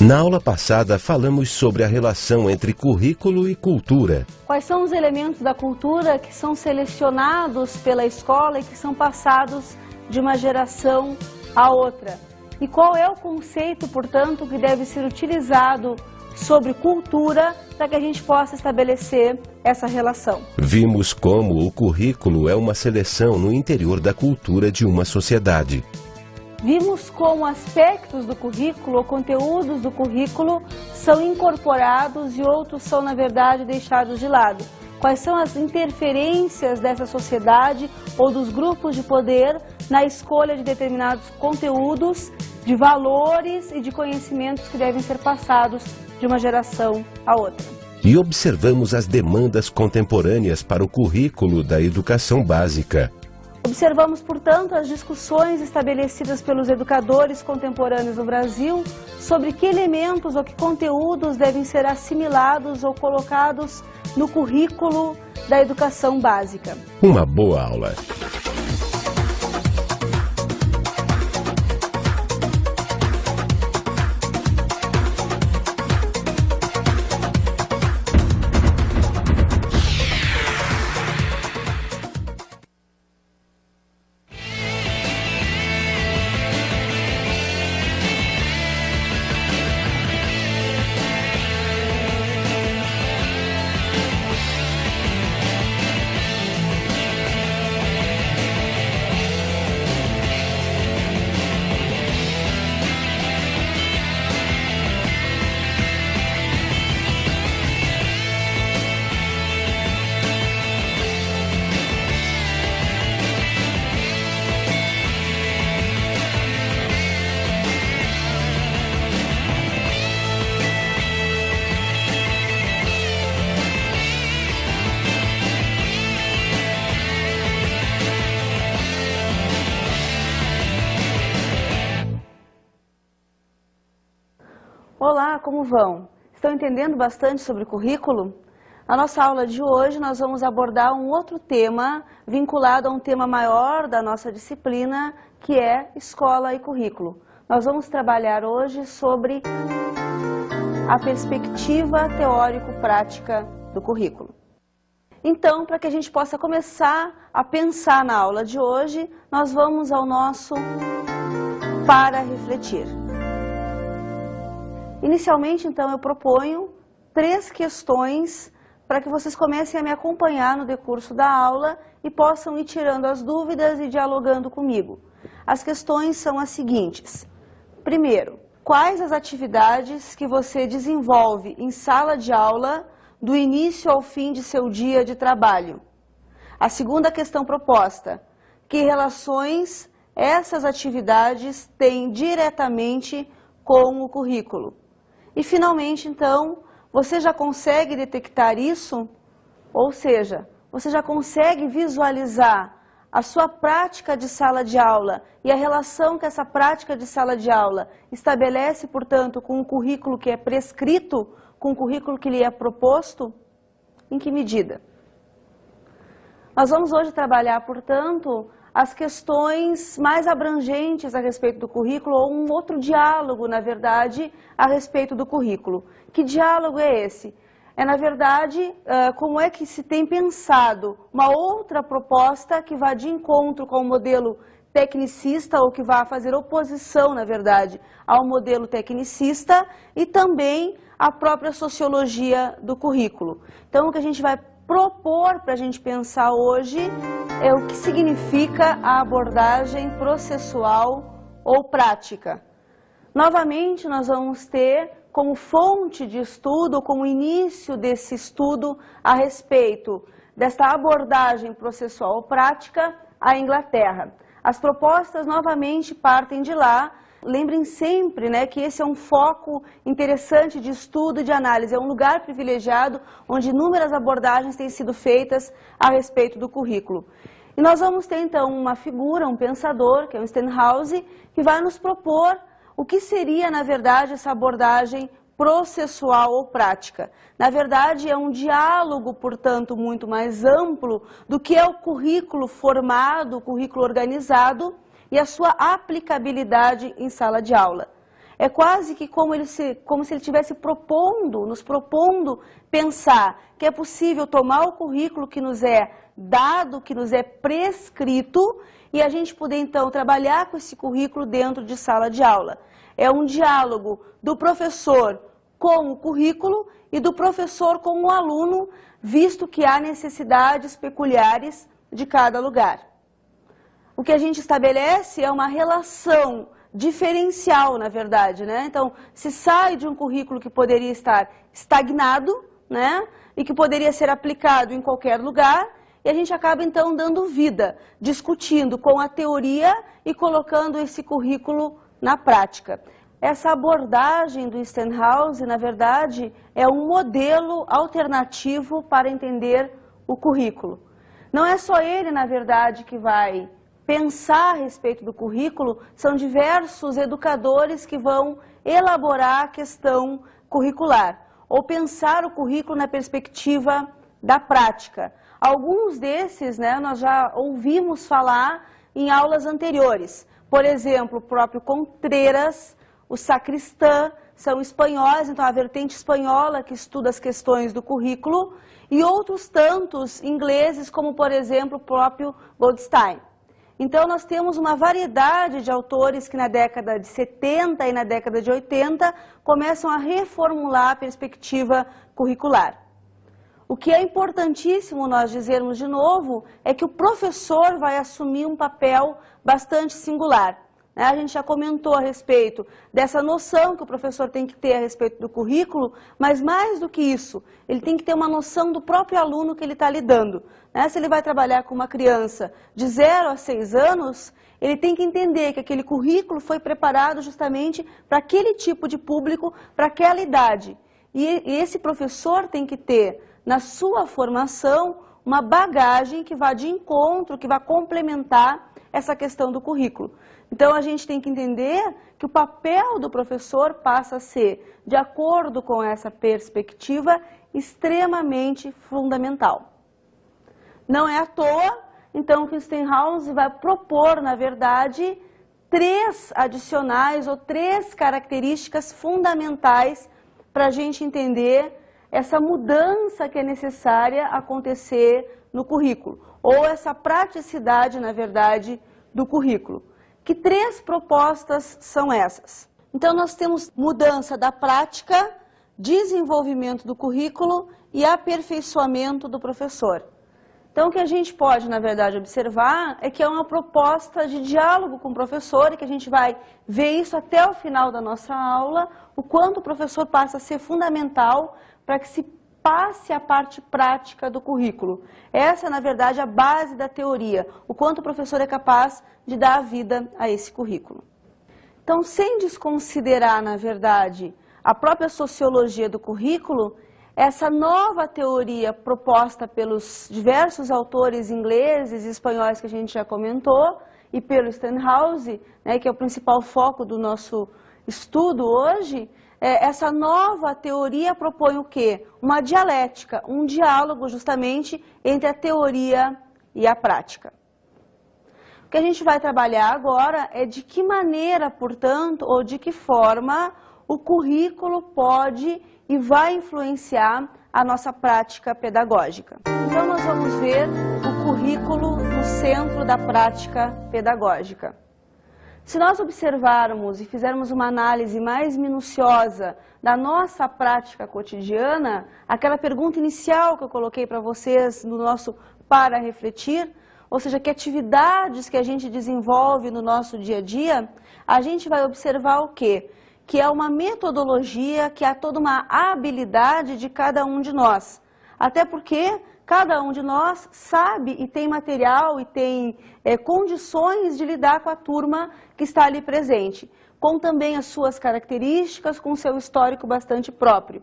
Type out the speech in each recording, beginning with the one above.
Na aula passada, falamos sobre a relação entre currículo e cultura. Quais são os elementos da cultura que são selecionados pela escola e que são passados de uma geração a outra? E qual é o conceito, portanto, que deve ser utilizado sobre cultura para que a gente possa estabelecer essa relação? Vimos como o currículo é uma seleção no interior da cultura de uma sociedade. Vimos como aspectos do currículo ou conteúdos do currículo são incorporados e outros são, na verdade, deixados de lado. Quais são as interferências dessa sociedade ou dos grupos de poder na escolha de determinados conteúdos, de valores e de conhecimentos que devem ser passados de uma geração a outra. E observamos as demandas contemporâneas para o currículo da educação básica. Observamos, portanto, as discussões estabelecidas pelos educadores contemporâneos no Brasil sobre que elementos ou que conteúdos devem ser assimilados ou colocados no currículo da educação básica. Uma boa aula. Olá, como vão? Estão entendendo bastante sobre currículo? Na nossa aula de hoje nós vamos abordar um outro tema vinculado a um tema maior da nossa disciplina, que é escola e currículo. Nós vamos trabalhar hoje sobre a perspectiva teórico-prática do currículo. Então, para que a gente possa começar a pensar na aula de hoje, nós vamos ao nosso para refletir. Inicialmente, então, eu proponho 3 questões para que vocês comecem a me acompanhar no decurso da aula e possam ir tirando as dúvidas e dialogando comigo. As questões são as seguintes. Primeiro, quais as atividades que você desenvolve em sala de aula do início ao fim de seu dia de trabalho? A segunda questão proposta, que relações essas atividades têm diretamente com o currículo? E, finalmente, então, você já consegue detectar isso? Ou seja, você já consegue visualizar a sua prática de sala de aula e a relação que essa prática de sala de aula estabelece, portanto, com o currículo que é prescrito, com o currículo que lhe é proposto? Em que medida? Nós vamos hoje trabalhar, portanto, as questões mais abrangentes a respeito do currículo, ou um outro diálogo, na verdade, a respeito do currículo. Que diálogo é esse? É, na verdade, como é que se tem pensado uma outra proposta que vá de encontro com o modelo tecnicista, ou que vá fazer oposição, na verdade, ao modelo tecnicista, e também a própria sociologia do currículo. Então, o que a gente vai propor para a gente pensar hoje é o que significa a abordagem processual ou prática. Novamente, nós vamos ter como fonte de estudo, como início desse estudo a respeito desta abordagem processual ou prática, a Inglaterra. As propostas novamente partem de lá. Lembrem sempre, né, que esse é um foco interessante de estudo e de análise, é um lugar privilegiado onde inúmeras abordagens têm sido feitas a respeito do currículo. E nós vamos ter então uma figura, um pensador, que é o Stenhouse, que vai nos propor o que seria, na verdade, essa abordagem processual ou prática. Na verdade, é um diálogo, portanto, muito mais amplo do que é o currículo formado, o currículo organizado, e a sua aplicabilidade em sala de aula. É quase que como se ele estivesse nos propondo pensar que é possível tomar o currículo que nos é dado, que nos é prescrito, e a gente poder então trabalhar com esse currículo dentro de sala de aula. É um diálogo do professor com o currículo e do professor com o aluno, visto que há necessidades peculiares de cada lugar. O que a gente estabelece é uma relação diferencial, na verdade, né? Então, se sai de um currículo que poderia estar estagnado, né? E que poderia ser aplicado em qualquer lugar, e a gente acaba, então, dando vida, discutindo com a teoria e colocando esse currículo na prática. Essa abordagem do Stenhouse, na verdade, é um modelo alternativo para entender o currículo. Não é só ele, na verdade, que vai pensar a respeito do currículo, são diversos educadores que vão elaborar a questão curricular, ou pensar o currículo na perspectiva da prática. Alguns desses, né, nós já ouvimos falar em aulas anteriores. Por exemplo, o próprio Contreras, o Sacristã, são espanhóis, então a vertente espanhola que estuda as questões do currículo, e outros tantos ingleses, como por exemplo o próprio Goldstein. Então nós temos uma variedade de autores que na década de 70 e na década de 80 começam a reformular a perspectiva curricular. O que é importantíssimo nós dizermos de novo é que o professor vai assumir um papel bastante singular. A gente já comentou a respeito dessa noção que o professor tem que ter a respeito do currículo, mas mais do que isso, ele tem que ter uma noção do próprio aluno que ele está lidando. Se ele vai trabalhar com uma criança de 0 a 6 anos, ele tem que entender que aquele currículo foi preparado justamente para aquele tipo de público, para aquela idade. E esse professor tem que ter na sua formação uma bagagem que vá de encontro, que vá complementar essa questão do currículo. Então, a gente tem que entender que o papel do professor passa a ser, de acordo com essa perspectiva, extremamente fundamental. Não é à toa, então, que o Stenhouse vai propor, na verdade, 3 adicionais ou 3 características fundamentais para a gente entender essa mudança que é necessária acontecer no currículo, ou essa praticidade, na verdade, do currículo. Que 3 propostas são essas? Então, nós temos mudança da prática, desenvolvimento do currículo e aperfeiçoamento do professor. Então, o que a gente pode, na verdade, observar é que é uma proposta de diálogo com o professor e que a gente vai ver isso até o final da nossa aula, o quanto o professor passa a ser fundamental para que se passe a parte prática do currículo. Essa, na verdade, é a base da teoria, o quanto o professor é capaz de dar vida a esse currículo. Então, sem desconsiderar, na verdade, a própria sociologia do currículo, essa nova teoria proposta pelos diversos autores ingleses e espanhóis que a gente já comentou, e pelo Stenhouse, né, que é o principal foco do nosso estudo hoje, essa nova teoria propõe o quê? Uma dialética, um diálogo justamente entre a teoria e a prática. O que a gente vai trabalhar agora é de que maneira, portanto, ou de que forma o currículo pode e vai influenciar a nossa prática pedagógica. Então, nós vamos ver o currículo no centro da prática pedagógica. Se nós observarmos e fizermos uma análise mais minuciosa da nossa prática cotidiana, aquela pergunta inicial que eu coloquei para vocês no nosso para refletir, ou seja, que atividades que a gente desenvolve no nosso dia a dia, a gente vai observar o quê? Que é uma metodologia, que há toda uma habilidade de cada um de nós. Até porque cada um de nós sabe e tem material e tem condições de lidar com a turma que está ali presente, com também as suas características, com o seu histórico bastante próprio.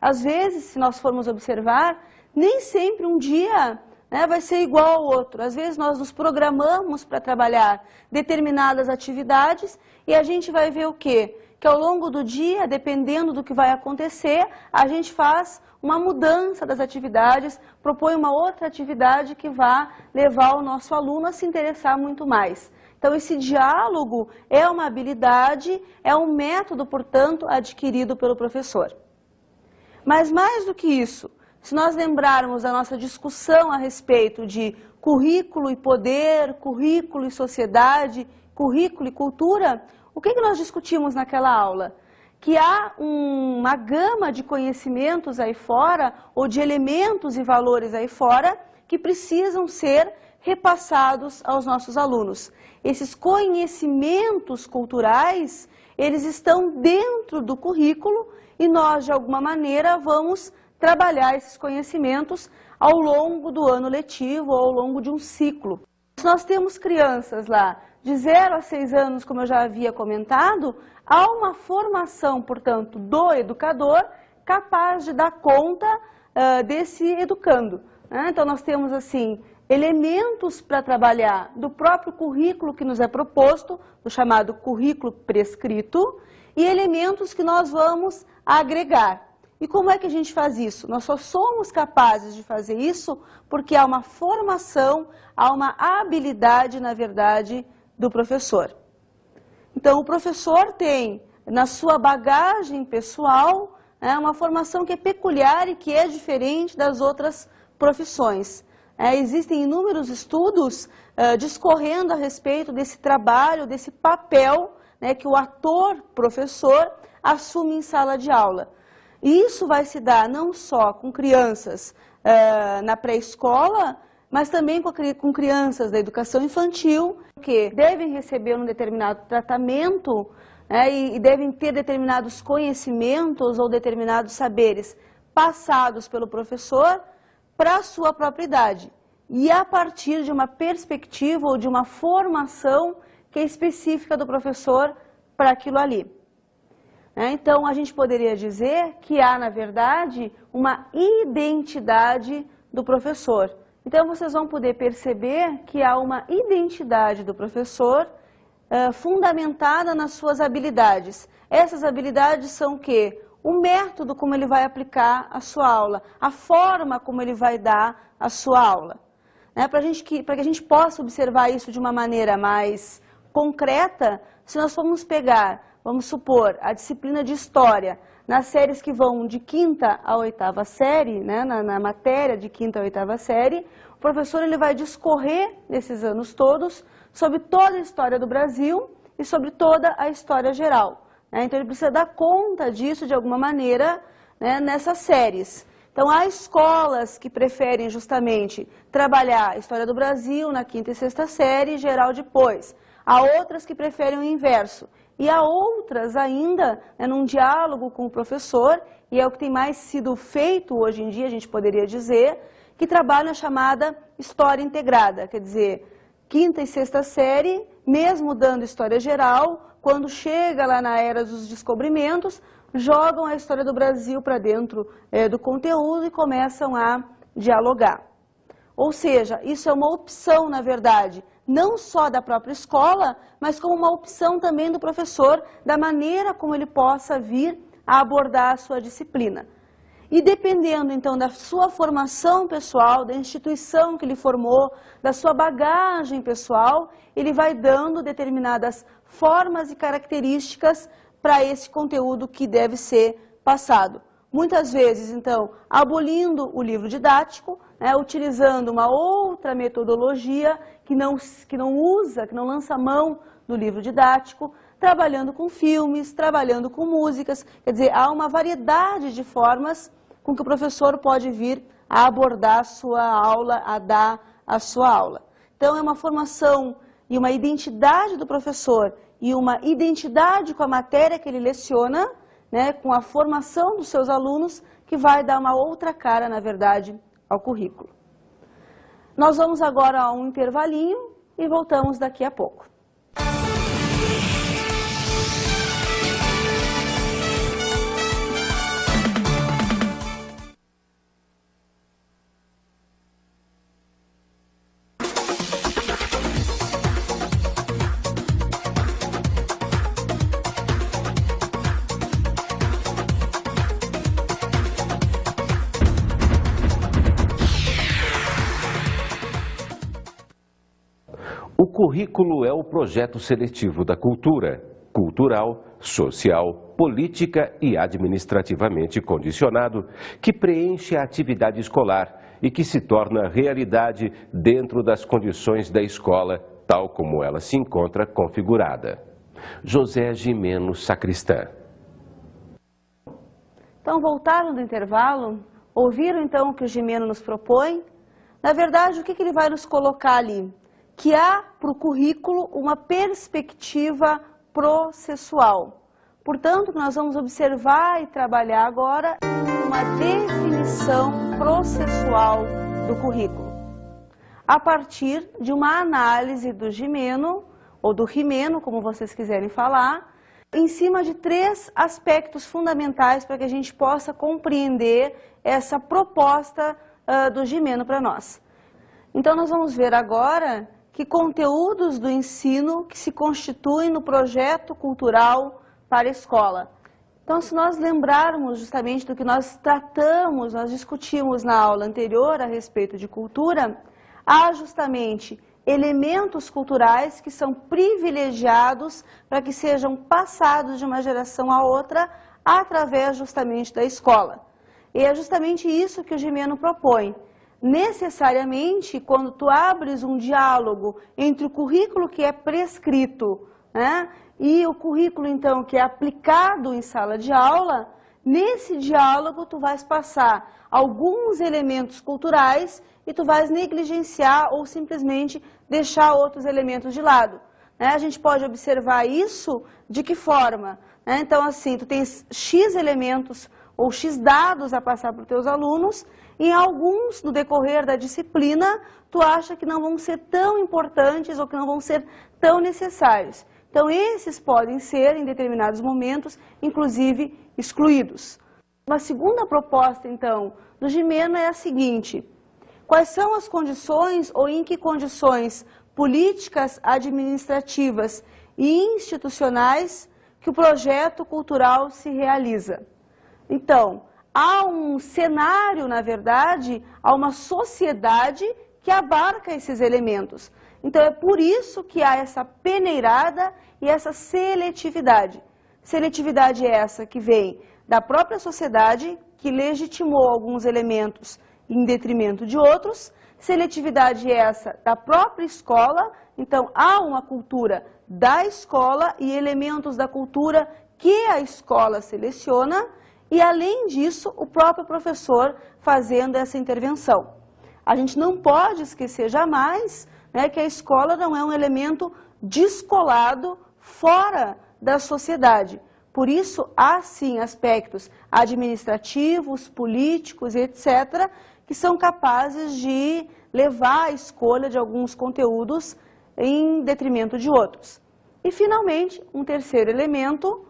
Às vezes, se nós formos observar, nem sempre um dia vai ser igual ao outro. Às vezes nós nos programamos para trabalhar determinadas atividades e a gente vai ver o quê? Que ao longo do dia, dependendo do que vai acontecer, a gente faz uma mudança das atividades, propõe uma outra atividade que vá levar o nosso aluno a se interessar muito mais, Então, esse diálogo é uma habilidade, é um método, portanto, adquirido pelo professor. Mas mais do que isso, se nós lembrarmos a nossa discussão a respeito de currículo e poder, currículo e sociedade, currículo e cultura, o que nós discutimos naquela aula? Que há uma gama de conhecimentos aí fora, ou de elementos e valores aí fora, que precisam ser repassados aos nossos alunos. Esses conhecimentos culturais, eles estão dentro do currículo e nós, de alguma maneira, vamos trabalhar esses conhecimentos ao longo do ano letivo ou ao longo de um ciclo. Se nós temos crianças lá de 0 a 6 anos, como eu já havia comentado, há uma formação, portanto, do educador capaz de dar conta desse educando. Então, nós temos, assim, elementos para trabalhar do próprio currículo que nos é proposto, do chamado currículo prescrito, e elementos que nós vamos agregar. E como é que a gente faz isso? Nós só somos capazes de fazer isso porque há uma formação, há uma habilidade, na verdade, do professor. Então, o professor tem, na sua bagagem pessoal, uma formação que é peculiar e que é diferente das outras profissões. Existem inúmeros estudos discorrendo a respeito desse trabalho, desse papel que o ator professor assume em sala de aula. E isso vai se dar não só com crianças na pré-escola, mas também com crianças da educação infantil, que devem receber um determinado tratamento e devem ter determinados conhecimentos ou determinados saberes passados pelo professor para a sua própria idade. E a partir de uma perspectiva ou de uma formação que é específica do professor para aquilo ali. Então, a gente poderia dizer que há, na verdade, uma identidade do professor. Então, vocês vão poder perceber que há uma identidade do professor fundamentada nas suas habilidades. Essas habilidades são o quê? O método como ele vai aplicar a sua aula, a forma como ele vai dar a sua aula. Para que a gente possa observar isso de uma maneira mais concreta, se nós formos pegar, vamos supor, a disciplina de História, nas séries que vão de 5ª à 8ª série, na matéria de 5ª à 8ª série, o professor ele vai discorrer nesses anos todos sobre toda a história do Brasil e sobre toda a história geral. Então, ele precisa dar conta disso de alguma maneira nessas séries. Então, há escolas que preferem justamente trabalhar a história do Brasil na 5ª e 6ª série, geral depois. Há outras que preferem o inverso. E há outras ainda, num diálogo com o professor, e é o que tem mais sido feito hoje em dia, a gente poderia dizer, que trabalham a chamada história integrada, quer dizer, 5ª e 6ª série, mesmo dando história geral, quando chega lá na era dos descobrimentos, jogam a história do Brasil para dentro do conteúdo e começam a dialogar. Ou seja, isso é uma opção, na verdade, não só da própria escola, mas como uma opção também do professor, da maneira como ele possa vir a abordar a sua disciplina. E dependendo, então, da sua formação pessoal, da instituição que ele formou, da sua bagagem pessoal, ele vai dando determinadas formas e características para esse conteúdo que deve ser passado. Muitas vezes, então, abolindo o livro didático, utilizando uma outra metodologia que não lança mão do livro didático, trabalhando com filmes, trabalhando com músicas, quer dizer, há uma variedade de formas com que o professor pode vir a abordar a sua aula, a dar a sua aula. Então, é uma formação e uma identidade do professor e uma identidade com a matéria que ele leciona, com a formação dos seus alunos, que vai dar uma outra cara, na verdade, ao currículo. Nós vamos agora a um intervalinho e voltamos daqui a pouco. O currículo é o projeto seletivo da cultura, cultural, social, política e administrativamente condicionado, que preenche a atividade escolar e que se torna realidade dentro das condições da escola, tal como ela se encontra configurada. José Gimeno Sacristã. Então, voltaram do intervalo? Ouviram então o que o Gimeno nos propõe? Na verdade, o que ele vai nos colocar ali? Que há para o currículo uma perspectiva processual. Portanto, nós vamos observar e trabalhar agora uma definição processual do currículo, a partir de uma análise do Gimeno, ou do Rimeno, como vocês quiserem falar, em cima de 3 aspectos fundamentais para que a gente possa compreender essa proposta do Gimeno para nós. Então, nós vamos ver agora que conteúdos do ensino que se constituem no projeto cultural para a escola. Então, se nós lembrarmos justamente do que nós tratamos, nós discutimos na aula anterior a respeito de cultura, há justamente elementos culturais que são privilegiados para que sejam passados de uma geração a outra através justamente da escola. E é justamente isso que o Gimeno propõe. Necessariamente, quando tu abres um diálogo entre o currículo que é prescrito, né, e o currículo, então, que é aplicado em sala de aula, nesse diálogo tu vais passar alguns elementos culturais e tu vais negligenciar ou simplesmente deixar outros elementos de lado. Né? A gente pode observar isso de que forma? Né? Então, assim, tu tens X elementos ou X dados a passar para os teus alunos, e em alguns, no decorrer da disciplina, tu acha que não vão ser tão importantes ou que não vão ser tão necessários. Então, esses podem ser, em determinados momentos, inclusive, excluídos. Uma segunda proposta, então, do Gimeno é a seguinte: quais são as condições ou em que condições políticas, administrativas e institucionais que o projeto cultural se realiza? Então, há um cenário, na verdade, há uma sociedade que abarca esses elementos. Então, é por isso que há essa peneirada e essa seletividade. Seletividade é essa que vem da própria sociedade, que legitimou alguns elementos em detrimento de outros. Seletividade é essa da própria escola. Então, há uma cultura da escola e elementos da cultura que a escola seleciona. E, além disso, o próprio professor fazendo essa intervenção. A gente não pode esquecer jamais, né, que a escola não é um elemento descolado fora da sociedade. Por isso, há sim aspectos administrativos, políticos, etc., que são capazes de levar a escolha de alguns conteúdos em detrimento de outros. E, finalmente, um terceiro elemento,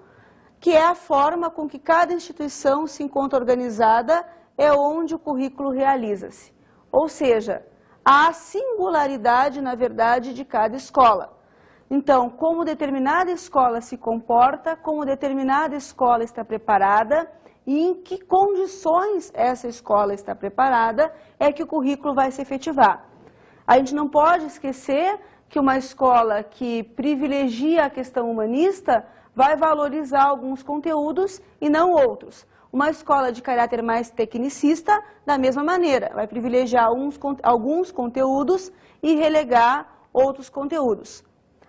que é a forma com que cada instituição se encontra organizada, é onde o currículo realiza-se. Ou seja, a singularidade, na verdade, de cada escola. Então, como determinada escola se comporta, como determinada escola está preparada e em que condições essa escola está preparada, é que o currículo vai se efetivar. A gente não pode esquecer que uma escola que privilegia a questão humanista vai valorizar alguns conteúdos e não outros. Uma escola de caráter mais tecnicista, da mesma maneira, vai privilegiar alguns conteúdos e relegar outros conteúdos.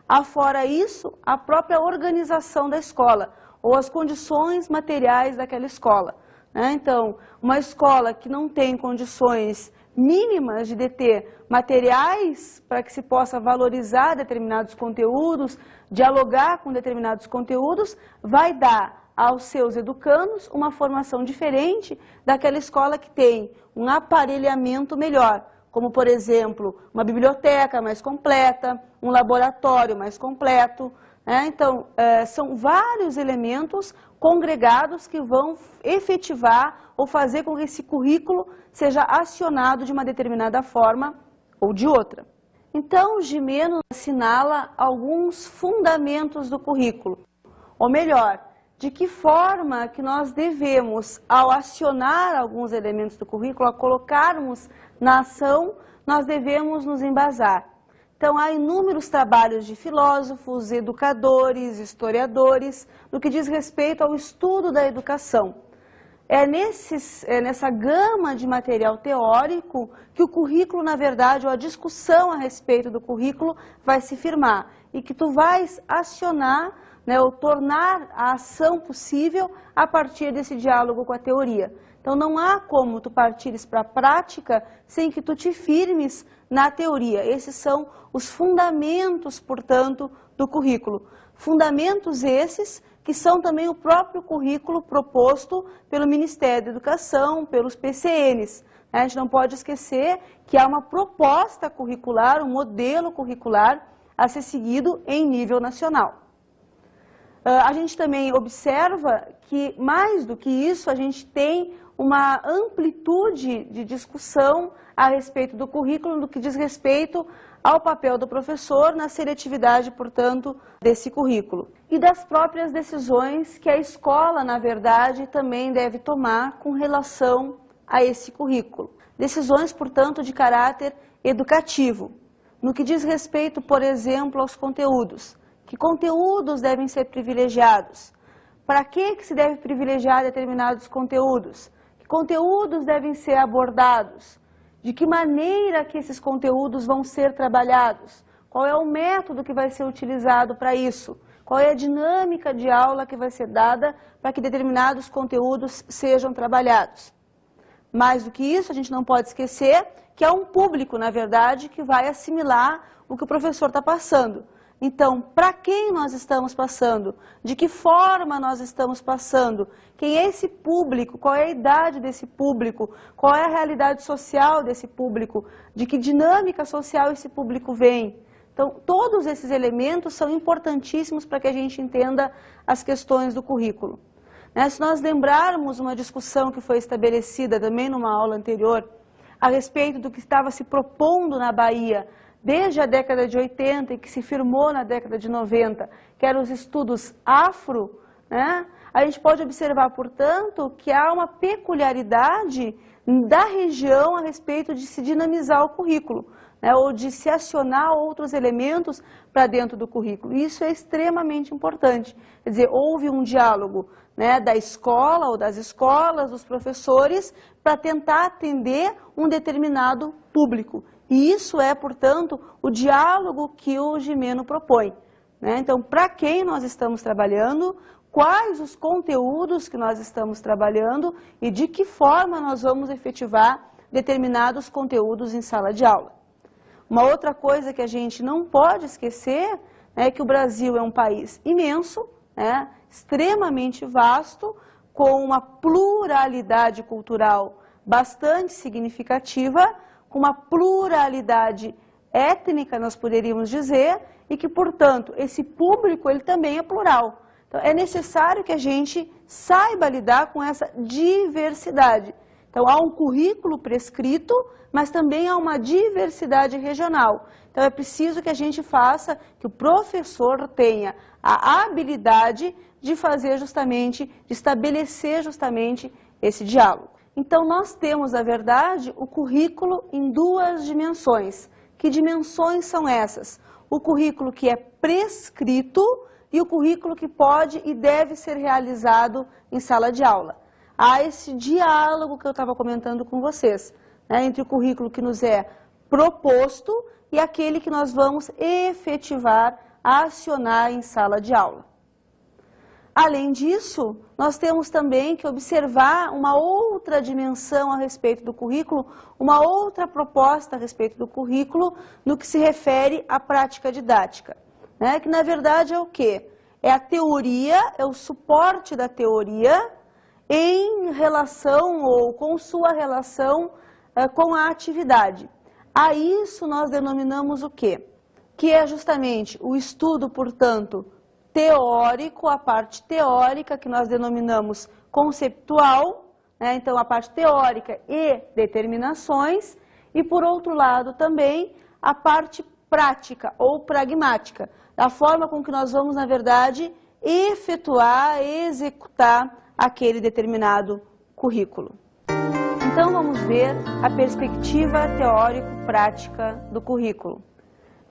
Afora isso, a própria organização da escola, ou as condições materiais daquela escola. Né? Então, uma escola que não tem condições mínimas de deter materiais para que se possa valorizar determinados conteúdos, dialogar com determinados conteúdos, vai dar aos seus educandos uma formação diferente daquela escola que tem um aparelhamento melhor, como, por exemplo, uma biblioteca mais completa, um laboratório mais completo. Né? Então, são vários elementos congregados que vão efetivar ou fazer com que esse currículo seja acionado de uma determinada forma ou de outra. Então, o Gimeno assinala alguns fundamentos do currículo, ou melhor, de que forma que nós devemos, ao acionar alguns elementos do currículo, ao colocarmos na ação, nós devemos nos embasar. Então, há inúmeros trabalhos de filósofos, educadores, historiadores, no que diz respeito ao estudo da educação. É nessa gama de material teórico que o currículo, na verdade, ou a discussão a respeito do currículo vai se firmar e que tu vais acionar, né, ou tornar a ação possível a partir desse diálogo com a teoria. Então, não há como tu partires para a prática sem que tu te firmes na teoria. Esses são os fundamentos, portanto, do currículo. Fundamentos esses que são também o próprio currículo proposto pelo Ministério da Educação, pelos PCNs. A gente não pode esquecer que há uma proposta curricular, um modelo curricular a ser seguido em nível nacional. A gente também observa que, mais do que isso, a gente tem uma amplitude de discussão a respeito do currículo, no que diz respeito ao papel do professor na seletividade, portanto, desse currículo. E das próprias decisões que a escola, na verdade, também deve tomar com relação a esse currículo. Decisões, portanto, de caráter educativo. No que diz respeito, por exemplo, aos conteúdos. Que conteúdos devem ser privilegiados? Para que se deve privilegiar determinados conteúdos? Que conteúdos devem ser abordados? De que maneira que esses conteúdos vão ser trabalhados? Qual é o método que vai ser utilizado para isso? Qual é a dinâmica de aula que vai ser dada para que determinados conteúdos sejam trabalhados? Mais do que isso, a gente não pode esquecer que há um público, na verdade, que vai assimilar o que o professor está passando. Então, para quem nós estamos passando? De que forma nós estamos passando? Quem é esse público? Qual é a idade desse público? Qual é a realidade social desse público? De que dinâmica social esse público vem? Então, todos esses elementos são importantíssimos para que a gente entenda as questões do currículo. Se nós lembrarmos uma discussão que foi estabelecida também numa aula anterior, a respeito do que estava se propondo na Bahia, desde a década de 80 e que se firmou na década de 90, que eram os estudos afro, né? A gente pode observar, portanto, que há uma peculiaridade da região a respeito de se dinamizar o currículo, né? Ou de se acionar outros elementos para dentro do currículo. Isso é extremamente importante. Quer dizer, houve um diálogo, né, da escola ou das escolas, dos professores, para tentar atender um determinado público. E isso é, portanto, o diálogo que o Gimeno propõe, né? Então, para quem nós estamos trabalhando, quais os conteúdos que nós estamos trabalhando e de que forma nós vamos efetivar determinados conteúdos em sala de aula. Uma outra coisa que a gente não pode esquecer é que o Brasil é um país imenso, né, extremamente vasto, com uma pluralidade cultural bastante significativa, com uma pluralidade étnica, nós poderíamos dizer, e que, portanto, esse público ele também é plural. Então, é necessário que a gente saiba lidar com essa diversidade. Então, há um currículo prescrito, mas também há uma diversidade regional. Então, é preciso que a gente faça, que o professor tenha a habilidade de fazer justamente, de estabelecer justamente esse diálogo. Então, nós temos, na verdade, o currículo em duas dimensões. Que dimensões são essas? O currículo que é prescrito e o currículo que pode e deve ser realizado em sala de aula. Há esse diálogo que eu estava comentando com vocês, né, entre o currículo que nos é proposto e aquele que nós vamos efetivar, acionar em sala de aula. Além disso, nós temos também que observar uma outra dimensão a respeito do currículo, uma outra proposta a respeito do currículo no que se refere à prática didática, né? Que na verdade é o quê? É a teoria, é o suporte da teoria em relação ou com sua relação com a atividade. A isso nós denominamos o quê? Que é justamente o estudo, portanto, teórico, a parte teórica que nós denominamos conceptual, né? Então a parte teórica e determinações, e por outro lado também a parte prática ou pragmática, da forma com que nós vamos, na verdade, efetuar, executar aquele determinado currículo. Então vamos ver a perspectiva teórico-prática do currículo.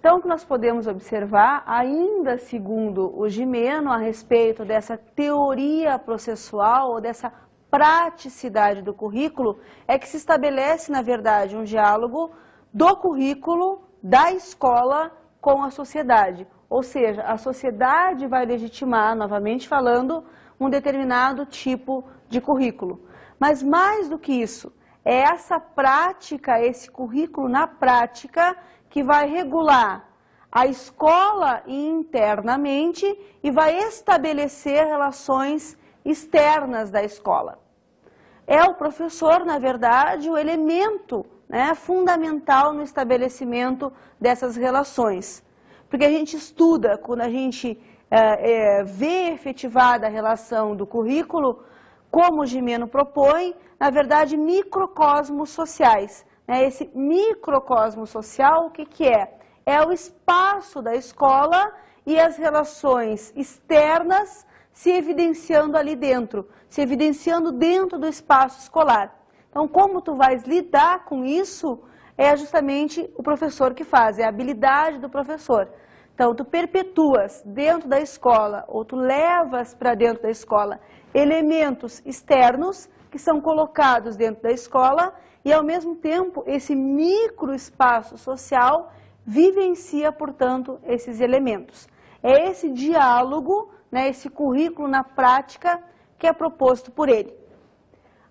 Então, o que nós podemos observar, ainda segundo o Gimeno, a respeito dessa teoria processual ou dessa praticidade do currículo, é que se estabelece, na verdade, um diálogo do currículo da escola com a sociedade. Ou seja, a sociedade vai legitimar, novamente falando, um determinado tipo de currículo. Mas mais do que isso, é essa prática, esse currículo na prática, que vai regular a escola internamente e vai estabelecer relações externas da escola. É o professor, na verdade, o elemento, né, fundamental no estabelecimento dessas relações. Porque a gente estuda, quando a gente vê efetivada a relação do currículo, como o Gimeno propõe, na verdade, microcosmos sociais. Esse microcosmo social, o que é? É o espaço da escola e as relações externas se evidenciando ali dentro, se evidenciando dentro do espaço escolar. Então, como tu vais lidar com isso, é justamente o professor que faz, é a habilidade do professor. Então, tu perpetuas dentro da escola, ou tu levas para dentro da escola elementos externos que são colocados dentro da escola e, ao mesmo tempo, esse microespaço social vivencia, portanto, esses elementos. É esse diálogo, né, esse currículo na prática que é proposto por ele.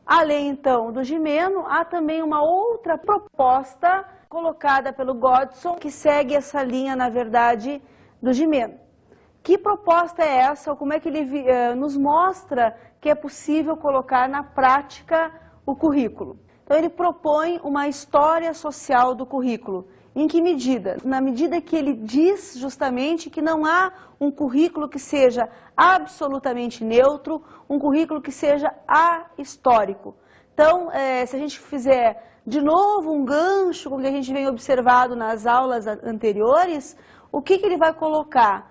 Além, então, do Gimeno, há também uma outra proposta colocada pelo Godson, que segue essa linha, na verdade, do Gimeno. Que proposta é essa? Ou como é que ele nos mostra que é possível colocar na prática o currículo? Então, ele propõe uma história social do currículo. Em que medida? Na medida que ele diz justamente que não há um currículo que seja absolutamente neutro, um currículo que seja ahistórico. Então, se a gente fizer de novo um gancho com o que a gente vem observado nas aulas anteriores, o que ele vai colocar?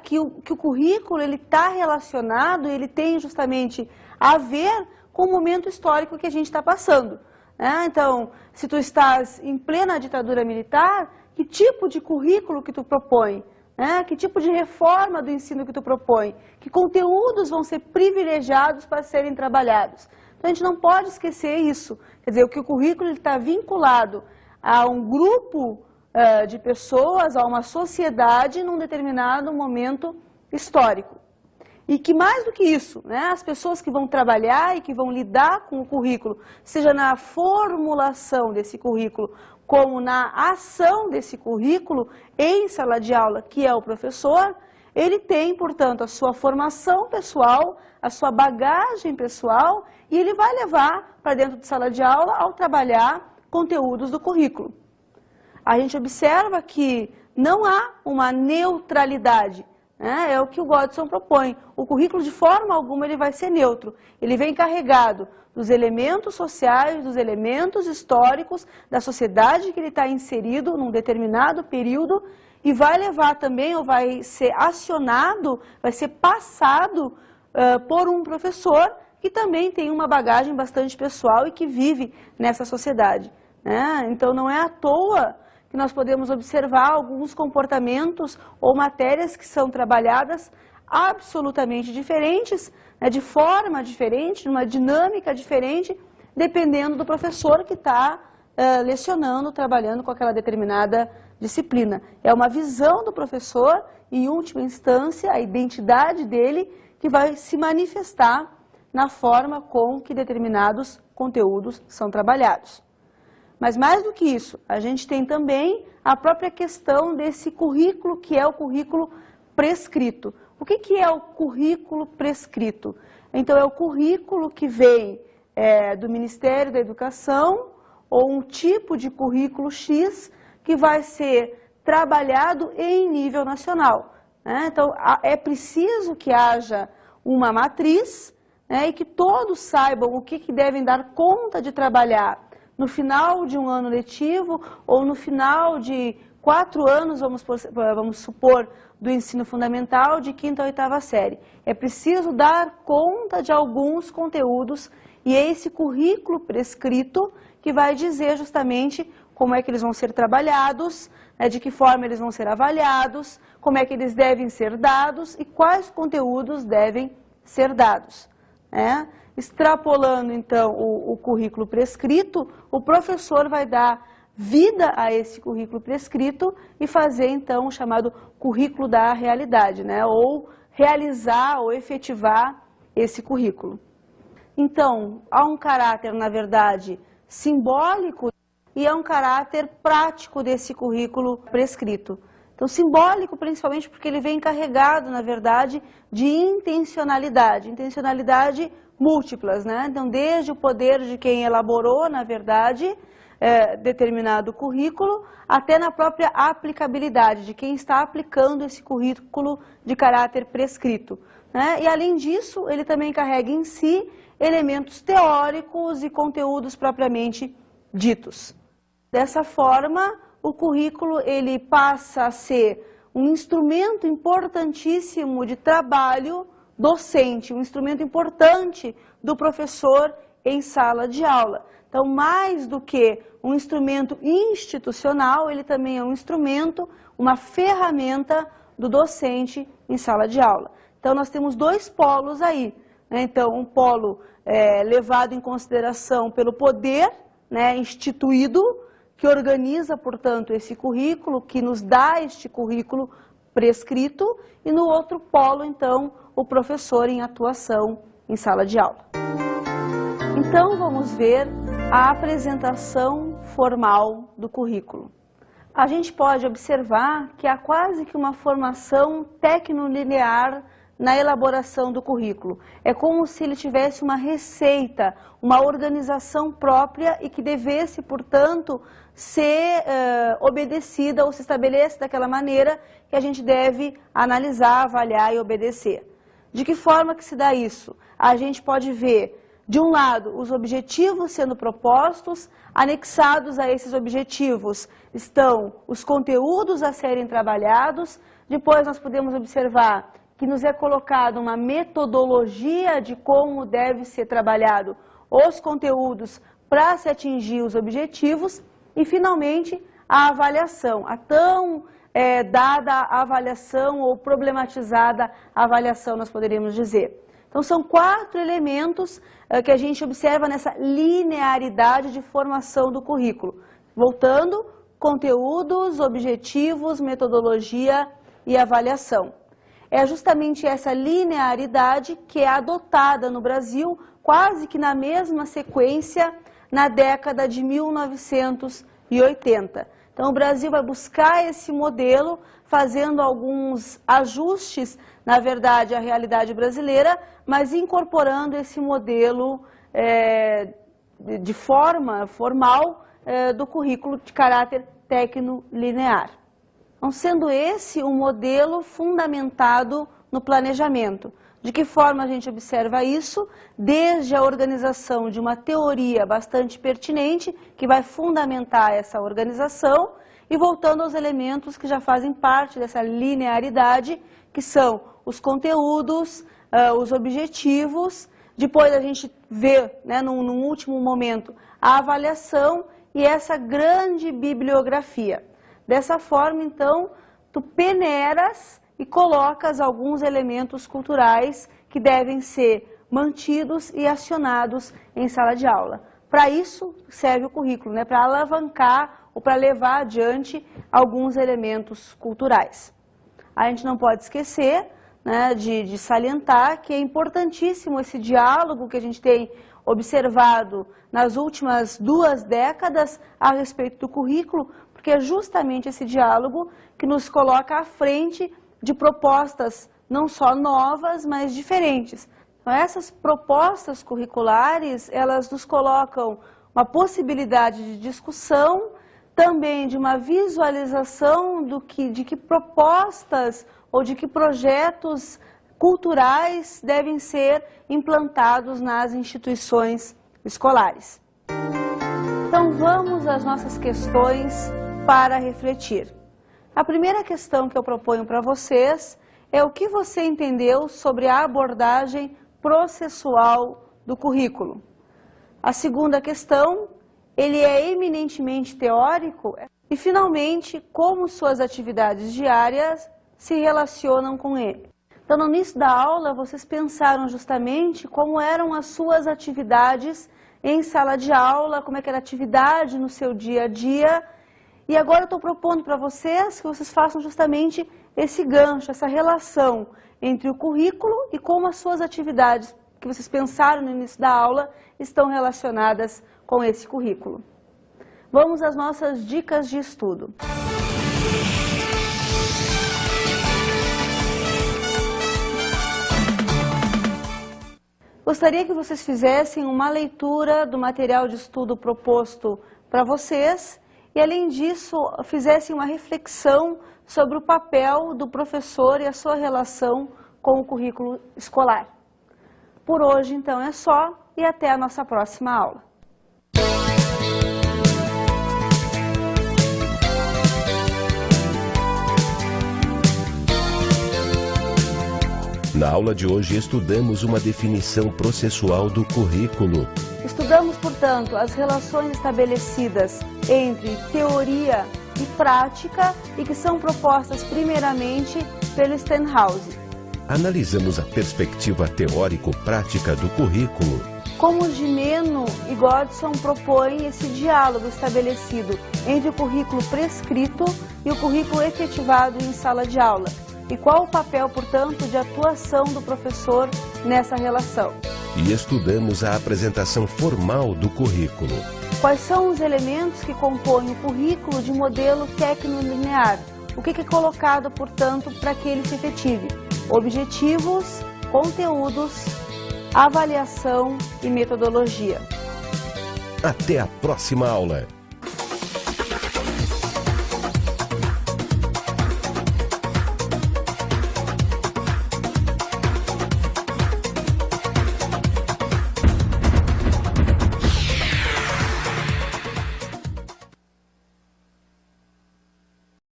Que o currículo está relacionado, ele tem justamente a ver com o momento histórico que a gente está passando. Então, se tu estás em plena ditadura militar, que tipo de currículo que tu propõe? Que tipo de reforma do ensino que tu propõe? Que conteúdos vão ser privilegiados para serem trabalhados? Então, a gente não pode esquecer isso. Quer dizer, que o currículo está vinculado a um grupo de pessoas, a uma sociedade num determinado momento histórico. E que mais do que isso, as pessoas que vão trabalhar e que vão lidar com o currículo, seja na formulação desse currículo, como na ação desse currículo em sala de aula, que é o professor, ele tem, portanto, a sua formação pessoal, a sua bagagem pessoal, e ele vai levar para dentro de sala de aula ao trabalhar conteúdos do currículo. A gente observa que não há uma neutralidade. É o que o Godson propõe. O currículo, de forma alguma, ele vai ser neutro. Ele vem carregado dos elementos sociais, dos elementos históricos, da sociedade que ele está inserido num determinado período e vai levar também, ou vai ser acionado, vai ser passado por um professor que também tem uma bagagem bastante pessoal e que vive nessa sociedade. Então, não é à toa que nós podemos observar alguns comportamentos ou matérias que são trabalhadas absolutamente diferentes, de forma diferente, numa dinâmica diferente, dependendo do professor que está lecionando, trabalhando com aquela determinada disciplina. É uma visão do professor, e, em última instância, a identidade dele que vai se manifestar na forma com que determinados conteúdos são trabalhados. Mas mais do que isso, a gente tem também a própria questão desse currículo, que é o currículo prescrito. O que é o currículo prescrito? Então, é o currículo que vem do Ministério da Educação, ou um tipo de currículo X, que vai ser trabalhado em nível nacional. Então, é preciso que haja uma matriz, e que todos saibam o que devem dar conta de trabalhar no final de um ano letivo ou no final de 4 anos, vamos supor, do ensino fundamental de 5ª a 8ª série. É preciso dar conta de alguns conteúdos e é esse currículo prescrito que vai dizer justamente como é que eles vão ser trabalhados, né, de que forma eles vão ser avaliados, como é que eles devem ser dados e quais conteúdos devem ser dados, né? Extrapolando, então, o currículo prescrito, o professor vai dar vida a esse currículo prescrito e fazer, então, o chamado currículo da realidade, né? Ou realizar ou efetivar esse currículo. Então, há um caráter, na verdade, simbólico e há um caráter prático desse currículo prescrito. Então, simbólico principalmente porque ele vem carregado, na verdade, de intencionalidade múltiplas, né? Então, desde o poder de quem elaborou, na verdade, determinado currículo, até na própria aplicabilidade de quem está aplicando esse currículo de caráter prescrito, né? E, além disso, ele também carrega em si elementos teóricos e conteúdos propriamente ditos. Dessa forma, o currículo ele passa a ser um instrumento importantíssimo de trabalho docente, um instrumento importante do professor em sala de aula. Então, mais do que um instrumento institucional, ele também é um instrumento, uma ferramenta do docente em sala de aula. Então, nós temos dois polos aí, né? Então, um polo levado em consideração pelo poder, né, instituído, que organiza, portanto, esse currículo, que nos dá este currículo prescrito, e no outro polo, então, o professor em atuação em sala de aula. Então, vamos ver a apresentação formal do currículo. A gente pode observar que há quase que uma formação tecnolinear na elaboração do currículo. É como se ele tivesse uma receita, uma organização própria e que devesse, portanto, ser obedecida ou se estabelece daquela maneira que a gente deve analisar, avaliar e obedecer. De que forma que se dá isso? A gente pode ver, de um lado, os objetivos sendo propostos, anexados a esses objetivos estão os conteúdos a serem trabalhados, depois nós podemos observar que nos é colocada uma metodologia de como deve ser trabalhado os conteúdos para se atingir os objetivos e, finalmente, a avaliação, a tão dada avaliação ou problematizada avaliação, nós poderíamos dizer. Então, são 4 elementos que a gente observa nessa linearidade de formação do currículo. Voltando, conteúdos, objetivos, metodologia e avaliação. É justamente essa linearidade que é adotada no Brasil, quase que na mesma sequência, na década de 1980. Então, o Brasil vai buscar esse modelo, fazendo alguns ajustes, na verdade, à realidade brasileira, mas incorporando esse modelo de forma formal do currículo de caráter tecnolinear. Então, sendo esse um modelo fundamentado no planejamento. De que forma a gente observa isso? Desde a organização de uma teoria bastante pertinente, que vai fundamentar essa organização, e voltando aos elementos que já fazem parte dessa linearidade, que são os conteúdos, os objetivos, depois a gente vê, né, num último momento, a avaliação e essa grande bibliografia. Dessa forma, então, tu peneiras e colocas alguns elementos culturais que devem ser mantidos e acionados em sala de aula. Para isso serve o currículo, né? Para alavancar ou para levar adiante alguns elementos culturais. A gente não pode esquecer, né, de salientar que é importantíssimo esse diálogo que a gente tem observado nas últimas 2 décadas a respeito do currículo, porque é justamente esse diálogo que nos coloca à frente de propostas não só novas, mas diferentes. Então, essas propostas curriculares, elas nos colocam uma possibilidade de discussão, também de uma visualização de que propostas ou de que projetos culturais devem ser implantados nas instituições escolares. Então, vamos às nossas questões para refletir. A primeira questão que eu proponho para vocês é o que você entendeu sobre a abordagem processual do currículo. A segunda questão ele é eminentemente teórico? E, finalmente, como suas atividades diárias se relacionam com ele? Então, no início da aula, vocês pensaram justamente como eram as suas atividades em sala de aula, como é que era a atividade no seu dia a dia. E agora eu estou propondo para vocês que vocês façam justamente esse gancho, essa relação entre o currículo e como as suas atividades que vocês pensaram no início da aula estão relacionadas com esse currículo. Vamos às nossas dicas de estudo. Gostaria que vocês fizessem uma leitura do material de estudo proposto para vocês e, além disso, fizessem uma reflexão sobre o papel do professor e a sua relação com o currículo escolar. Por hoje, então, é só e até a nossa próxima aula. Na aula de hoje, estudamos uma definição processual do currículo. Estudamos, portanto, as relações estabelecidas entre teoria e prática e que são propostas primeiramente pelo Stenhouse. Analisamos a perspectiva teórico-prática do currículo. Como Gimeno e Godson propõem esse diálogo estabelecido entre o currículo prescrito e o currículo efetivado em sala de aula. E qual o papel, portanto, de atuação do professor nessa relação? E estudamos a apresentação formal do currículo. Quais são os elementos que compõem o currículo de modelo tecnolinear? O que é colocado, portanto, para que ele se efetive? Objetivos, conteúdos, avaliação e metodologia. Até a próxima aula!